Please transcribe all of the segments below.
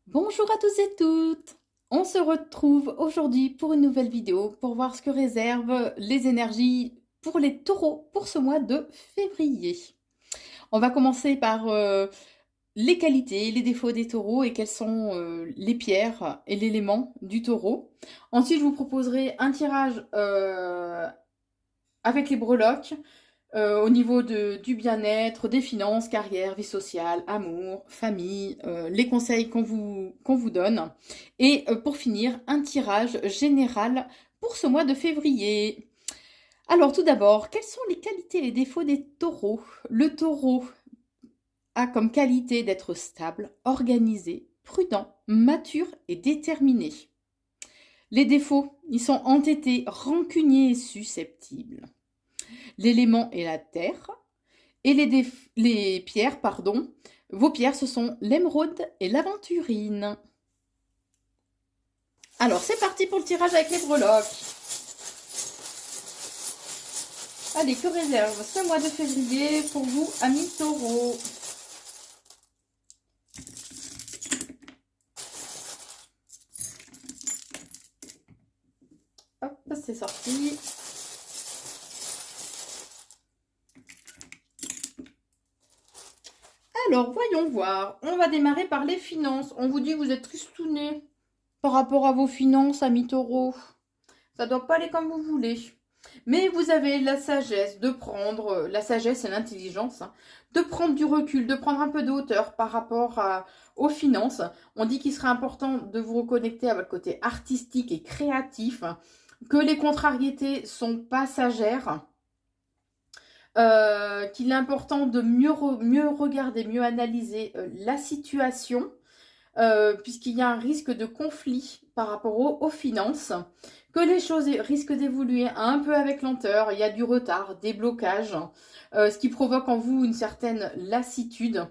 Bonjour à tous et toutes! On se retrouve aujourd'hui pour une nouvelle vidéo pour voir ce que réservent les énergies pour les taureaux pour ce mois de février. On va commencer par les qualités, les défauts des taureaux et quelles sont les pierres et l'élément du taureau. Ensuite, je vous proposerai un tirage avec les breloques au niveau du bien-être, des finances, carrière, vie sociale, amour, famille, les conseils qu'on vous donne. Et pour finir, un tirage général pour ce mois de février. Alors tout d'abord, quelles sont les qualités et les défauts des taureaux? Le taureau a comme qualité d'être stable, organisé, prudent, mature et déterminé. Les défauts, ils sont entêtés, rancuniers et susceptibles. L'élément est la terre. Et les pierres, pardon, vos pierres, ce sont l'émeraude et l'aventurine. Alors, c'est parti pour le tirage avec les breloques. Allez, que réserve ce mois de février pour vous, amis taureaux? Hop, c'est sorti. Alors, voyons voir. On va démarrer par les finances. On vous dit que vous êtes tristouné par rapport à vos finances, amis taureaux. Ça doit pas aller comme vous voulez. Mais vous avez la sagesse de prendre, la sagesse et l'intelligence, hein, de prendre du recul, de prendre un peu de hauteur par rapport aux finances. On dit qu'il serait important de vous reconnecter à votre côté artistique et créatif, que les contrariétés sont passagères, qu'il est important de mieux regarder, mieux analyser la situation, puisqu'il y a un risque de conflit par rapport aux finances, que les choses risquent d'évoluer un peu avec lenteur, il y a du retard, des blocages, ce qui provoque en vous une certaine lassitude.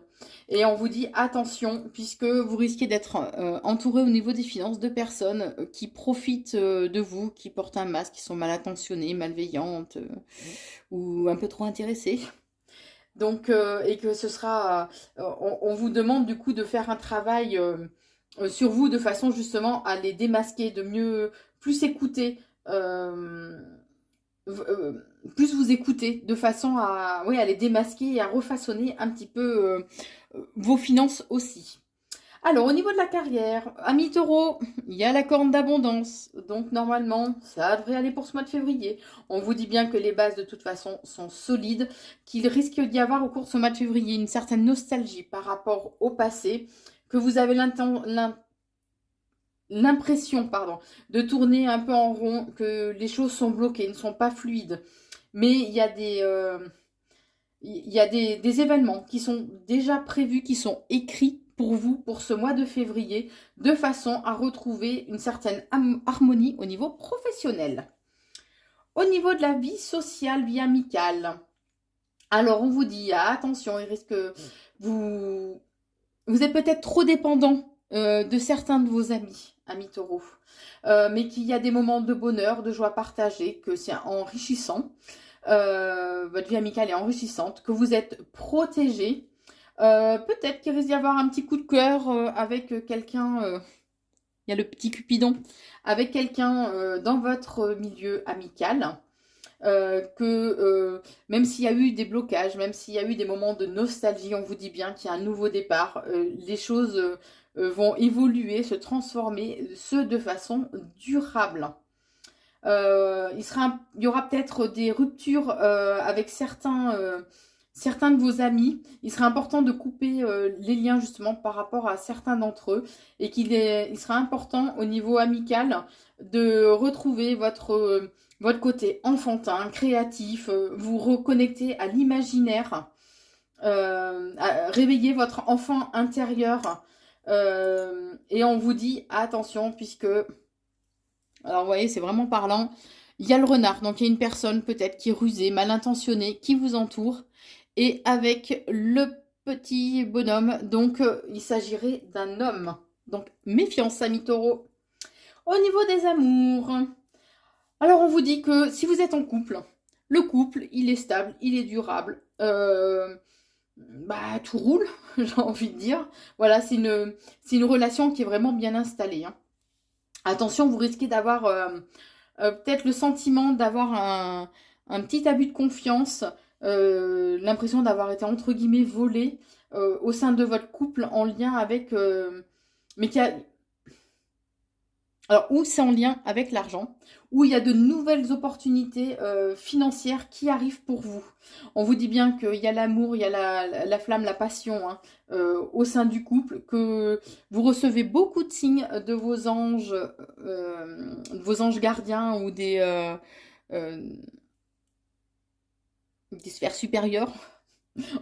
Et on vous dit attention, puisque vous risquez d'être entouré au niveau des finances de personnes qui profitent de vous, qui portent un masque, qui sont mal intentionnées, malveillantes ou un peu trop intéressées. Donc, et que ce sera, on vous demande du coup de faire un travail sur vous de façon justement à les démasquer, de mieux, plus écouter, plus vous écouter, de façon à, oui, à les démasquer et à refaçonner un petit peu vos finances aussi. Alors, au niveau de la carrière, amis taureau, il y a la corne d'abondance. Donc, normalement, ça devrait aller pour ce mois de février. On vous dit bien que les bases, de toute façon, sont solides, qu'il risque d'y avoir au cours de ce mois de février une certaine nostalgie par rapport au passé, que vous avez l'impression, de tourner un peu en rond, que les choses sont bloquées, ne sont pas fluides. Mais il y a des événements qui sont déjà prévus, qui sont écrits pour vous pour ce mois de février, de façon à retrouver une certaine harmonie au niveau professionnel. Au niveau de la vie sociale, vie amicale, alors on vous dit attention, il risque vous vous êtes peut-être trop dépendant de certains de vos amis, amis taureaux, mais qu'il y a des moments de bonheur, de joie partagée, que c'est enrichissant. Votre vie amicale est enrichissante, que vous êtes protégé. Peut-être qu'il risque d'y avoir un petit coup de cœur avec quelqu'un, il y a le petit Cupidon, avec quelqu'un dans votre milieu amical. Même s'il y a eu des blocages, même s'il y a eu des moments de nostalgie, on vous dit bien qu'il y a un nouveau départ, les choses vont évoluer, se transformer, ce de façon durable. Il y aura peut-être des ruptures avec certains de vos amis. Il serait important de couper les liens justement par rapport à certains d'entre eux et il sera important au niveau amical de retrouver votre côté enfantin, créatif, vous reconnecter à l'imaginaire, réveiller votre enfant intérieur. Et on vous dit attention puisque alors, vous voyez, c'est vraiment parlant. Il y a le renard, donc il y a une personne peut-être qui est rusée, mal intentionnée, qui vous entoure. Et avec le petit bonhomme, donc il s'agirait d'un homme. Donc, méfiance, amis taureaux. Au niveau des amours, alors on vous dit que si vous êtes en couple, le couple, il est stable, il est durable. bah, tout roule, j'ai envie de dire. Voilà, c'est une relation qui est vraiment bien installée, hein. Attention, vous risquez d'avoir peut-être le sentiment d'avoir un petit abus de confiance, l'impression d'avoir été entre guillemets volé au sein de votre couple en lien avec... mais qui a, alors, ou c'est en lien avec l'argent, ou il y a de nouvelles opportunités financières qui arrivent pour vous. On vous dit bien qu'il y a l'amour, il y a la flamme, la passion, hein, au sein du couple, que vous recevez beaucoup de signes de vos anges gardiens ou euh, des sphères supérieures,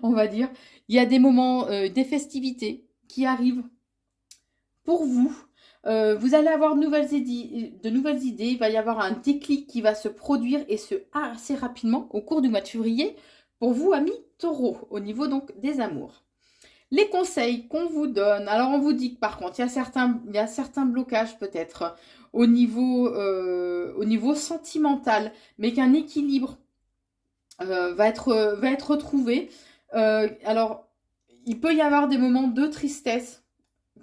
on va dire. Il y a des moments, des festivités qui arrivent pour vous. Vous allez avoir de nouvelles idées, il va y avoir un déclic qui va se produire et ce assez rapidement au cours du mois de février pour vous, amis taureaux, au niveau donc des amours. Les conseils qu'on vous donne, alors on vous dit que par contre, il y a certains blocages peut-être au niveau sentimental, mais qu'un équilibre va être retrouvé. Alors, il peut y avoir des moments de tristesse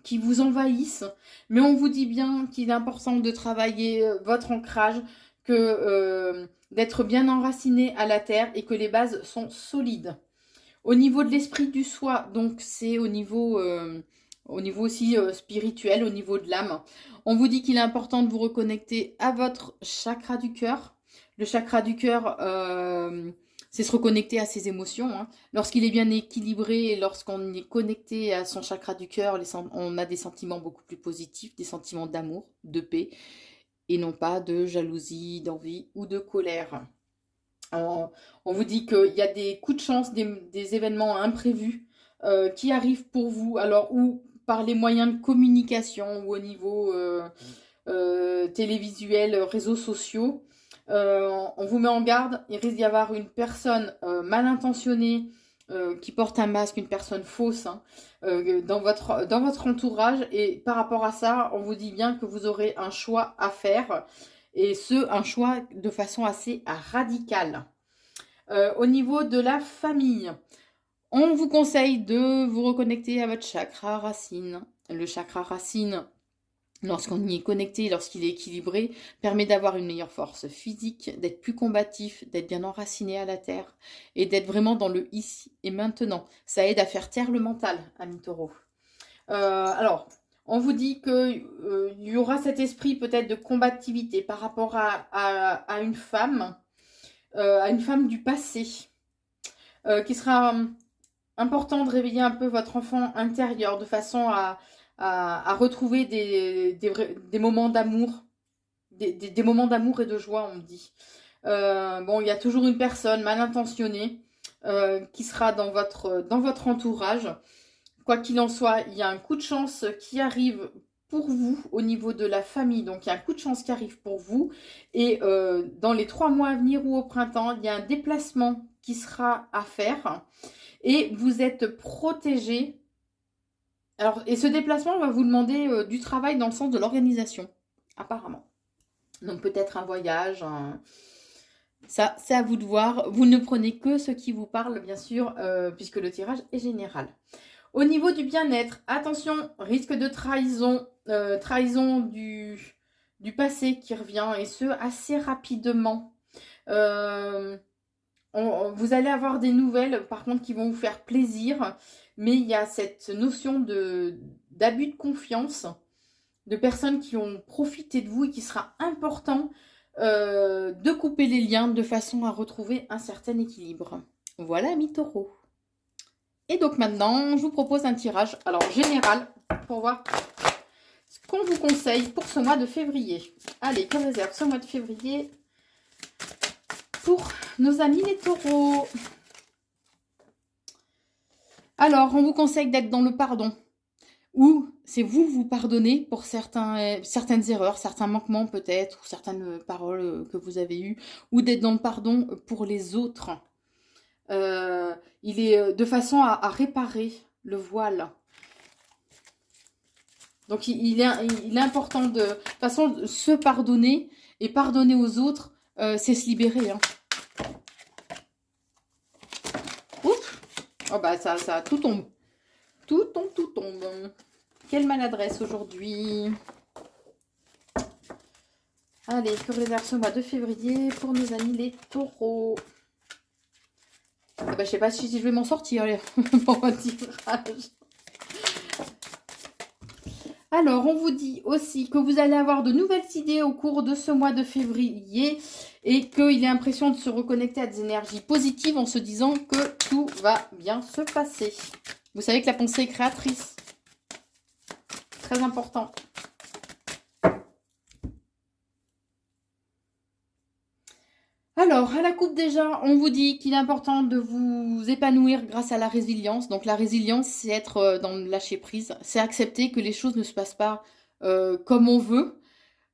qui vous envahissent, mais on vous dit bien qu'il est important de travailler votre ancrage, que d'être bien enraciné à la terre et que les bases sont solides. Au niveau de l'esprit du soi, donc c'est au niveau aussi spirituel, au niveau de l'âme, on vous dit qu'il est important de vous reconnecter à votre chakra du cœur. Le chakra du cœur, c'est se reconnecter à ses émotions, hein. Lorsqu'il est bien équilibré et lorsqu'on est connecté à son chakra du cœur, on a des sentiments beaucoup plus positifs, des sentiments d'amour, de paix, et non pas de jalousie, d'envie ou de colère. On vous dit qu'il y a des coups de chance, des événements imprévus qui arrivent pour vous, alors ou par les moyens de communication ou au niveau télévisuel, réseaux sociaux. On vous met en garde, il risque d'y avoir une personne mal intentionnée qui porte un masque, une personne fausse, hein, dans votre entourage. Et par rapport à ça, on vous dit bien que vous aurez un choix à faire. Et un choix de façon assez radicale. Au niveau de la famille, on vous conseille de vous reconnecter à votre chakra racine. Le chakra racine, lorsqu'on y est connecté, lorsqu'il est équilibré, permet d'avoir une meilleure force physique, d'être plus combatif, d'être bien enraciné à la terre et d'être vraiment dans le ici et maintenant. Ça aide à faire taire le mental, amis taureaux. Alors, on vous dit qu'il y aura cet esprit peut-être de combativité par rapport à une femme du passé, qui sera important de réveiller un peu votre enfant intérieur de façon à retrouver des moments d'amour, des moments d'amour et de joie, on dit. Bon, il y a toujours une personne mal intentionnée qui sera dans votre entourage. Quoi qu'il en soit, il y a un coup de chance qui arrive pour vous au niveau de la famille. Donc, il y a un coup de chance qui arrive pour vous. Et dans les 3 mois à venir ou au printemps, il y a un déplacement qui sera à faire. Et vous êtes protégé. Alors, et ce déplacement va vous demander du travail dans le sens de l'organisation, apparemment. Donc, peut-être un voyage, ça, c'est à vous de voir. Vous ne prenez que ce qui vous parle, bien sûr, puisque le tirage est général. Au niveau du bien-être, attention, risque de trahison, trahison du passé qui revient, et ce, assez rapidement. Vous allez avoir des nouvelles, par contre, qui vont vous faire plaisir, mais il y a cette notion d'abus de confiance, de personnes qui ont profité de vous et qui sera important de couper les liens de façon à retrouver un certain équilibre. Voilà, amis taureaux. Et donc maintenant, je vous propose un tirage, alors général, pour voir ce qu'on vous conseille pour ce mois de février. Allez, que réserve ce mois de février pour nos amis les taureaux? Alors, on vous conseille d'être dans le pardon. Ou c'est vous pardonnez pour certaines erreurs, certains manquements peut-être, ou certaines paroles que vous avez eues, ou d'être dans le pardon pour les autres. Il est de façon à réparer le voile. Donc il est important de toute façon se pardonner et pardonner aux autres, c'est se libérer, hein. Oups. Oh bah ça, tout tombe. Tout tombe, tout tombe. Quelle maladresse aujourd'hui. Allez, que réserve ce mois de février pour nos amis les taureaux. Ah bah, je sais pas si je vais m'en sortir pour un tirage. Alors, on vous dit aussi que vous allez avoir de nouvelles idées au cours de ce mois de février et qu'il est l'impression de se reconnecter à des énergies positives en se disant que tout va bien se passer. Vous savez que la pensée est créatrice. Très important. Alors, à la coupe déjà, on vous dit qu'il est important de vous épanouir grâce à la résilience. Donc la résilience, c'est être dans le lâcher prise. C'est accepter que les choses ne se passent pas comme on veut.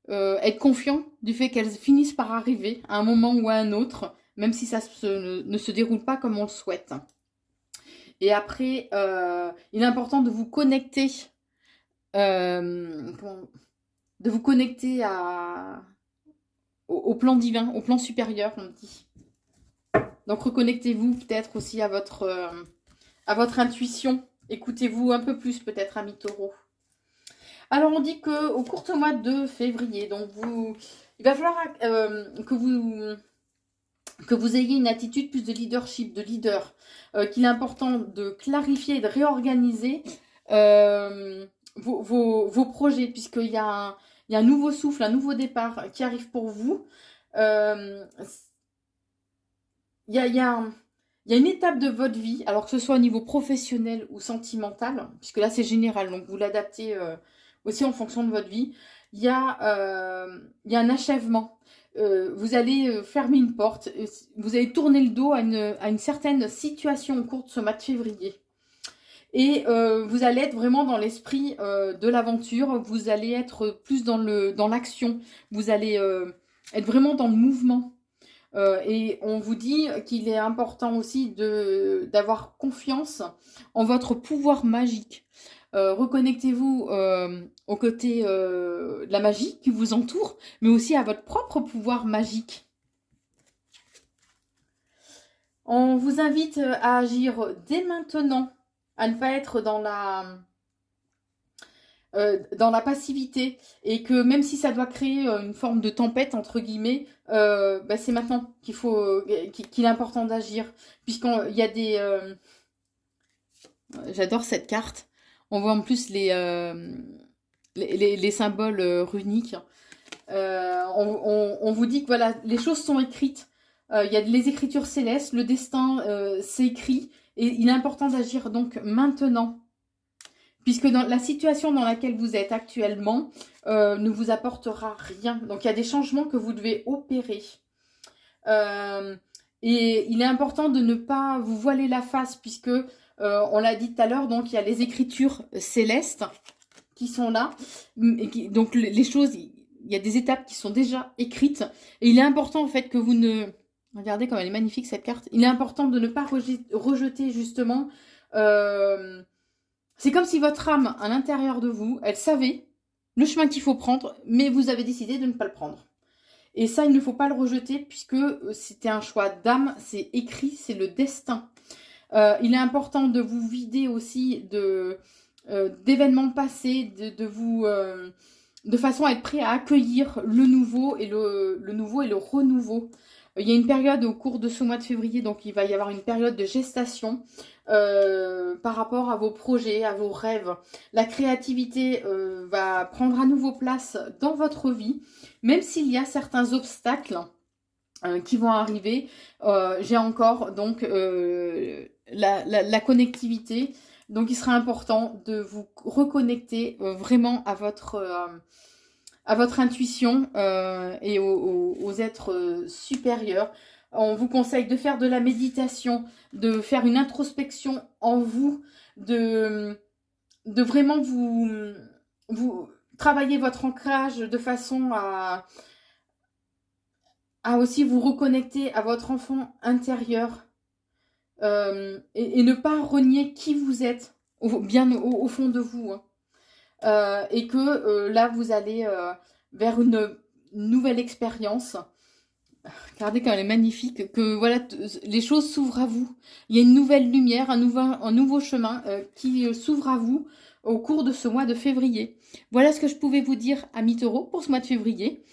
Être confiant du fait qu'elles finissent par arriver à un moment ou à un autre, même si ça ne se déroule pas comme on le souhaite. Et après, il est important de vous connecter, au plan divin, au plan supérieur, on dit. Donc reconnectez-vous peut-être aussi à votre intuition. Écoutez-vous un peu plus peut-être, amis taureaux. Alors on dit qu'au court mois de février, donc il va falloir que vous ayez une attitude plus de leadership, de leader, qu'il est important de clarifier et de réorganiser vos projets, puisqu'il y a un nouveau souffle, un nouveau départ qui arrive pour vous. Il y a une étape de votre vie, alors que ce soit au niveau professionnel ou sentimental, puisque là c'est général, donc vous l'adaptez aussi en fonction de votre vie. Il y a un achèvement. Vous allez fermer une porte, vous allez tourner le dos à une certaine situation au cours de ce mois de février. Et vous allez être vraiment dans l'esprit de l'aventure, vous allez être plus dans l'action, vous allez être vraiment dans le mouvement. Et on vous dit qu'il est important aussi d'avoir confiance en votre pouvoir magique. Reconnectez-vous au côté de la magie qui vous entoure, mais aussi à votre propre pouvoir magique. On vous invite à agir dès maintenant, à ne pas être dans la passivité, et que même si ça doit créer une forme de tempête entre guillemets, c'est maintenant qu'il est important d'agir, puisqu'il y a des j'adore cette carte. On voit en plus les symboles runiques. On vous dit que voilà, les choses sont écrites. Il y a les écritures célestes, le destin c'est écrit, et il est important d'agir donc maintenant, puisque dans la situation dans laquelle vous êtes actuellement ne vous apportera rien. Donc il y a des changements que vous devez opérer. Et il est important de ne pas vous voiler la face, puisque on l'a dit tout à l'heure, donc il y a les écritures célestes qui sont là. Donc les choses, il y a des étapes qui sont déjà écrites. Et il est important en fait que vous ne... Regardez comme elle est magnifique cette carte. Il est important de ne pas rejeter justement... C'est comme si votre âme à l'intérieur de vous, elle savait le chemin qu'il faut prendre, mais vous avez décidé de ne pas le prendre. Et ça, il ne faut pas le rejeter, puisque c'était un choix d'âme, c'est écrit, c'est le destin. Il est important de vous vider aussi d'événements passés, de façon à être prêt à accueillir le nouveau et le renouveau. Il y a une période au cours de ce mois de février, donc il va y avoir une période de gestation par rapport à vos projets, à vos rêves. La créativité va prendre à nouveau place dans votre vie, même s'il y a certains obstacles qui vont arriver. J'ai encore donc la connectivité. Donc il sera important de vous reconnecter vraiment à votre intuition et aux êtres supérieurs. On vous conseille de faire de la méditation, de faire une introspection en vous, de vraiment vous travailler votre ancrage de façon à aussi vous reconnecter à votre enfant intérieur et ne pas renier qui vous êtes bien au fond de vous. Et que là, vous allez vers une nouvelle expérience Regardez comme elle est magnifique, que voilà, les choses s'ouvrent à vous. Il y a une nouvelle lumière, un nouveau chemin qui s'ouvre à vous au cours de ce mois de février. Voilà ce que je pouvais vous dire, amis taureaux, pour ce mois de février.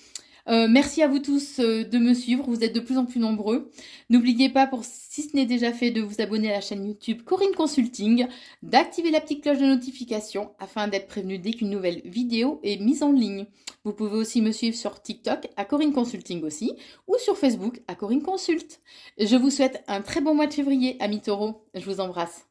Merci à vous tous de me suivre, vous êtes de plus en plus nombreux. N'oubliez pas, si ce n'est déjà fait, de vous abonner à la chaîne YouTube Corinne Consulting, d'activer la petite cloche de notification afin d'être prévenu dès qu'une nouvelle vidéo est mise en ligne. Vous pouvez aussi me suivre sur TikTok à Corinne Consulting aussi, ou sur Facebook à Corinne Consult. Je vous souhaite un très bon mois de février, amis taureaux. Je vous embrasse.